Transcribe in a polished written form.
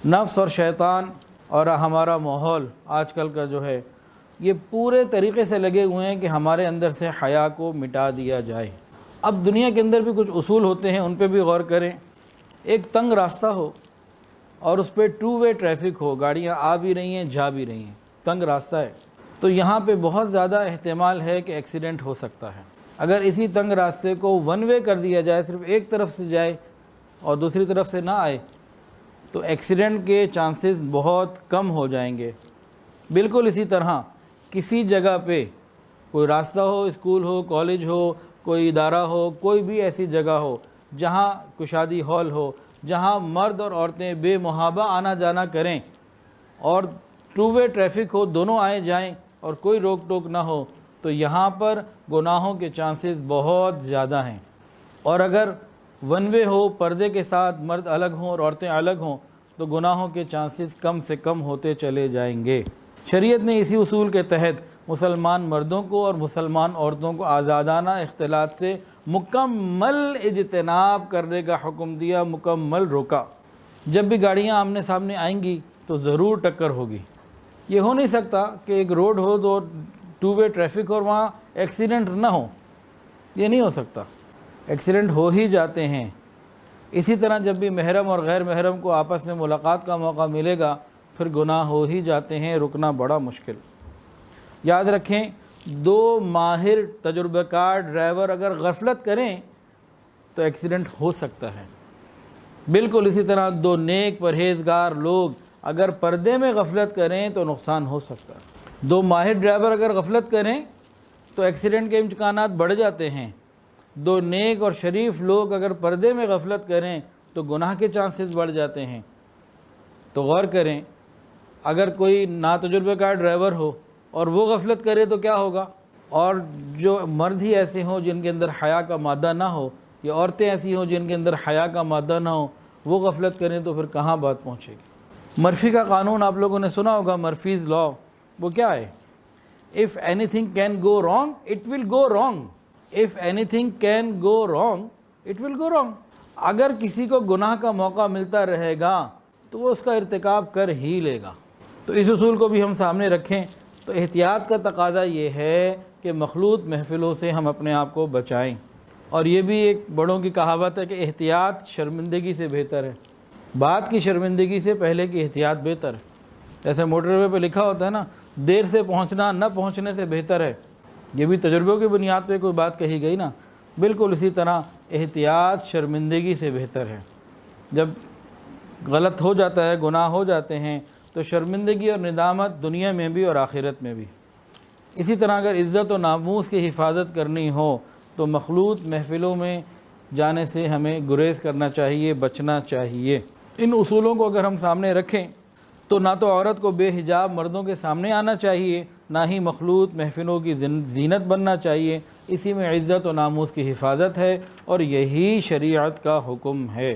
نفس اور شیطان اور ہمارا ماحول آج کل کا جو ہے یہ پورے طریقے سے لگے ہوئے ہیں کہ ہمارے اندر سے حیا کو مٹا دیا جائے۔ اب دنیا کے اندر بھی کچھ اصول ہوتے ہیں، ان پہ بھی غور کریں۔ ایک تنگ راستہ ہو اور اس پہ 2 وے ٹریفک ہو، گاڑیاں آ بھی رہی ہیں جا بھی رہی ہیں، تنگ راستہ ہے، تو یہاں پہ بہت زیادہ احتمال ہے کہ ایکسیڈنٹ ہو سکتا ہے۔ اگر اسی تنگ راستے کو 1 وے کر دیا جائے، صرف ایک طرف سے جائے اور دوسری طرف سے نہ آئے، تو ایکسیڈنٹ کے چانسز بہت کم ہو جائیں گے۔ بالکل اسی طرح کسی جگہ پہ کوئی راستہ ہو، اسکول ہو، کالج ہو، کوئی ادارہ ہو، کوئی بھی ایسی جگہ ہو جہاں کشادی ہال ہو، جہاں مرد اور عورتیں بے محابہ آنا جانا کریں اور 2 وے ٹریفک ہو، دونوں آئیں جائیں اور کوئی روک ٹوک نہ ہو، تو یہاں پر گناہوں کے چانسز بہت زیادہ ہیں۔ اور اگر 1 وے ہو، پردے کے ساتھ مرد الگ ہوں اور عورتیں الگ ہوں، تو گناہوں کے چانسز کم سے کم ہوتے چلے جائیں گے۔ شریعت نے اسی اصول کے تحت مسلمان مردوں کو اور مسلمان عورتوں کو آزادانہ اختلاط سے مکمل اجتناب کرنے کا حکم دیا، مکمل روکا۔ جب بھی گاڑیاں آمنے سامنے آئیں گی تو ضرور ٹکر ہوگی۔ یہ ہو نہیں سکتا کہ ایک روڈ ہو تو 2 وے ٹریفک اور وہاں ایکسیڈنٹ نہ ہو، یہ نہیں ہو سکتا، ایکسیڈنٹ ہو ہی جاتے ہیں۔ اسی طرح جب بھی محرم اور غیر محرم کو آپس میں ملاقات کا موقع ملے گا، پھر گناہ ہو ہی جاتے ہیں، رکنا بڑا مشکل۔ یاد رکھیں، 2 ماہر تجربہ کار ڈرائیور اگر غفلت کریں تو ایکسیڈنٹ ہو سکتا ہے۔ بالکل اسی طرح 2 نیک پرہیزگار لوگ اگر پردے میں غفلت کریں تو نقصان ہو سکتا ہے۔ 2 ماہر ڈرائیور اگر غفلت کریں تو ایکسیڈنٹ کے امکانات بڑھ جاتے ہیں۔ 2 نیک اور شریف لوگ اگر پردے میں غفلت کریں تو گناہ کے چانسز بڑھ جاتے ہیں۔ تو غور کریں، اگر کوئی ناتجربہ کار ڈرائیور ہو اور وہ غفلت کرے تو کیا ہوگا، اور جو مرد ہی ایسے ہوں جن کے اندر حیا کا مادہ نہ ہو، یا عورتیں ایسی ہوں جن کے اندر حیا کا مادہ نہ ہو، وہ غفلت کریں تو پھر کہاں بات پہنچے گی۔ مرفی کا قانون آپ لوگوں نے سنا ہوگا، مرفیز لا، وہ کیا ہے؟ If anything can go wrong, it will go wrong. If anything can go wrong, it will go wrong. اگر کسی کو گناہ کا موقع ملتا رہے گا تو وہ اس کا ارتکاب کر ہی لے گا۔ تو اس اصول کو بھی ہم سامنے رکھیں تو احتیاط کا تقاضا یہ ہے کہ مخلوط محفلوں سے ہم اپنے آپ کو بچائیں۔ اور یہ بھی ایک بڑوں کی کہاوت ہے کہ احتیاط شرمندگی سے بہتر ہے۔ بعد کی شرمندگی سے پہلے کی احتیاط بہتر ہے۔ جیسے موٹر وے پہ لکھا ہوتا ہے نا، دیر سے پہنچنا نہ پہنچنے سے بہتر ہے۔ یہ بھی تجربوں کی بنیاد پہ کوئی بات کہی گئی نا۔ بالکل اسی طرح احتیاط شرمندگی سے بہتر ہے۔ جب غلط ہو جاتا ہے، گناہ ہو جاتے ہیں، تو شرمندگی اور ندامت دنیا میں بھی اور آخرت میں بھی۔ اسی طرح اگر عزت و ناموس کی حفاظت کرنی ہو تو مخلوط محفلوں میں جانے سے ہمیں گریز کرنا چاہیے، بچنا چاہیے۔ ان اصولوں کو اگر ہم سامنے رکھیں تو نہ تو عورت کو بے حجاب مردوں کے سامنے آنا چاہیے، نہ ہی مخلوط محفلوں کی زینت بننا چاہیے۔ اسی میں عزت و ناموس کی حفاظت ہے اور یہی شریعت کا حکم ہے۔